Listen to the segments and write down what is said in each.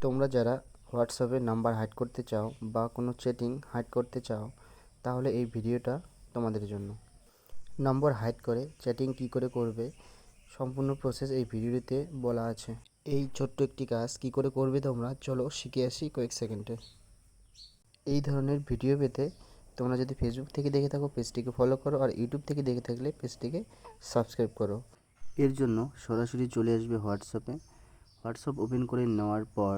তোমরা যারা হোয়াটসঅ্যাপে নাম্বার হাইড করতে চাও বা কোনো চ্যাটিং হাইড করতে চাও তাহলে এই ভিডিওটা তোমাদের জন্য। নম্বর হাইড করে চ্যাটিং কী করে করবে সম্পূর্ণ প্রসেস এই ভিডিওতে বলা আছে। এই ছোট্ট একটি কাজ কী করে করবে তোমরা চলো শিখে আসি কয়েক সেকেন্ডে। এই ধরনের ভিডিও পেতে তোমরা যদি ফেসবুক থেকে দেখে থাকো পেজটিকে ফলো করো, আর ইউটিউব থেকে দেখে থাকলে পেজটিকে সাবস্ক্রাইব করো। এর জন্য সরাসরি চলে আসবে হোয়াটসঅ্যাপ ওপেন করে নেওয়ার পর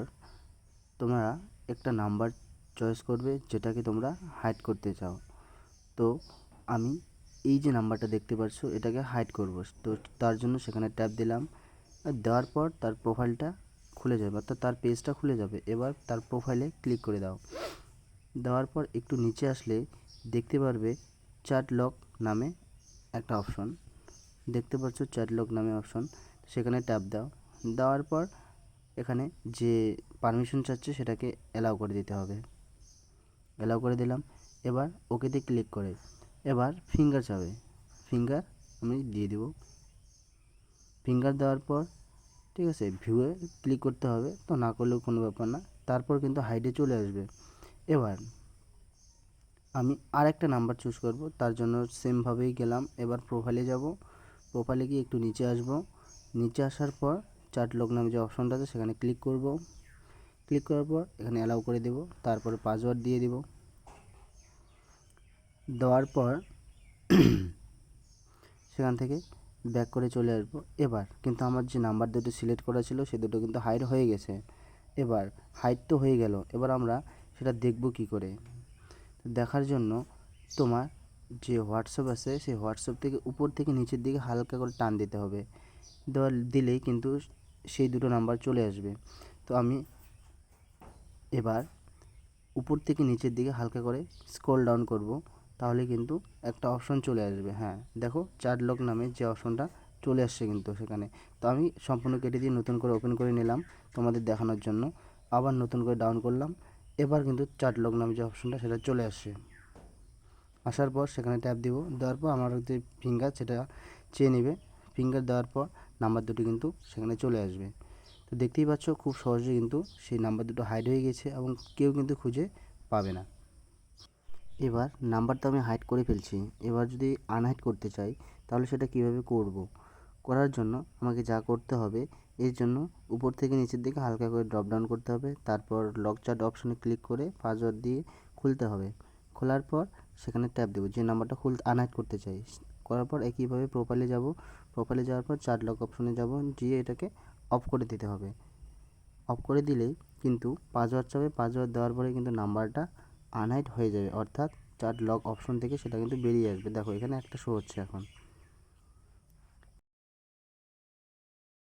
তোমরা একটা নাম্বার চয়েস করবে যেটাকে তোমরা হাইড করতে চাও। তো আমি এই যে নাম্বারটা দেখতে পাচ্ছ এটাকে হাইড করব, তো তার জন্য সেখানে ট্যাপ দিলাম। দেওয়ার পর তার প্রোফাইলটা খুলে যাবে, অর্থাৎ তার পেজটা খুলে যাবে। এবার তার প্রোফাইলে ক্লিক করে দাও। দেওয়ার পর একটু নিচে আসলে দেখতে পারবে চ্যাট লক নামে একটা অপশন দেখতে পাচ্ছ, চ্যাট লক নামে অপশন, সেখানে ট্যাপ দাও। দেওয়ার পর এখানে যে পারমিশন চাচ্ছে সেটাকে অ্যালাউ করে দিতে হবে। অ্যালাউ করে দিলাম। এবার ওকেতে ক্লিক করে এবার ফিঙ্গার চাবে, ফিঙ্গার আমি দিয়ে দেব। ফিঙ্গার দেওয়ার পর ঠিক আছে, ভিউয়ে ক্লিক করতে হবে, তো না করলেও কোনো ব্যাপার না। তারপর কিন্তু হাইডে চলে আসবে। এবার আমি আরেকটা নাম্বার চুজ করব, তার জন্য সেমভাবেই গেলাম। এবার প্রোফাইলে যাব, প্রোফাইলে গিয়ে একটু নিচে আসব। নিচে আসার পর চ্যাট লক নামে যে অপশনটা আছে সেখানে ক্লিক করব। ক্লিক করার পর এখানে অ্যালাউ করে দেব, তারপরে পাসওয়ার্ড দিয়ে দেব। দেওয়ার পর সেখান থেকে ব্যাক করে চলে আসবো। এবার কিন্তু আমার যে নাম্বার দুটো সিলেক্ট করা ছিল সে দুটো কিন্তু হাইড হয়ে গেছে। এবার হাইড তো হয়ে গেল, এবার আমরা সেটা দেখব কি করে। দেখার জন্য তোমার যে হোয়াটসঅ্যাপ আছে সেই হোয়াটসঅ্যাপ থেকে উপর থেকে নিচের দিকে হালকা করে টান দিতে হবে। দিলেই কিন্তু সেই দুটো নাম্বার চলে আসবে। তো আমি এবার উপর থেকে নিচের দিকে হালকা করে স্ক্রল ডাউন করব, তাহলে কিন্তু একটা অপশন চলে আসবে। হ্যাঁ দেখো, চ্যাট লক নামে যে অপশনটা চলে আসছে কিন্তু সেখানে। তো আমি সম্পূর্ণ কেটে দিয়ে নতুন করে ওপেন করে নিলাম তোমাদের দেখানোর জন্য। আবার নতুন করে ডাউন করলাম। এবার কিন্তু চ্যাট লক নামে যে অপশনটা সেটা চলে আসছে। আসার পর সেখানে ট্যাপ দিব। দেওয়ার পর আমার যে ফিঙ্গার সেটা চেয়ে নেবে। ফিঙ্গার দেওয়ার পর নাম্বার দুটো কিন্তু সেখানে চলে আসবে। তো দেখতেই পাচ্ছ খুব সহজে কিন্তু সেই নাম্বার দুটো হাইড হয়ে গেছে এবং কেউ কিন্তু খুঁজে পাবে না। এবার নাম্বার তো আমি হাইড করে ফেলছি, এবার যদি আনহাইড করতে চাই তাহলে সেটা কিভাবে করব। করার জন্য আমাকে যা করতে হবে, এর জন্য উপর থেকে নিচের দিকে হালকা করে ড্রপ ডাউন করতে হবে। তারপর লক চ্যাট অপশনে ক্লিক করে পাসওয়ার্ড দিয়ে খুলতে হবে। খোলার পর সেখানে ট্যাপ দেবো যে নাম্বারটা আনহাইড করতে চাই। করার পর একইভাবে প্রোফাইলে যাব। প্রোফাইলে যাওয়ার পর চ্যাট লক অপশনে যাব, গিয়ে এটাকে অফ করে দিতে হবে। অফ করে দিলেই কিন্তু পাসওয়ার্ড চাবে, পাসওয়ার্ড দেওয়ার পরে কিন্তু নাম্বারটা আনহাইড হয়ে যাবে, অর্থাৎ চ্যাট লক অপশন থেকে সেটা কিন্তু বেরিয়ে আসবে। দেখো এখানে একটা শো হচ্ছে এখন।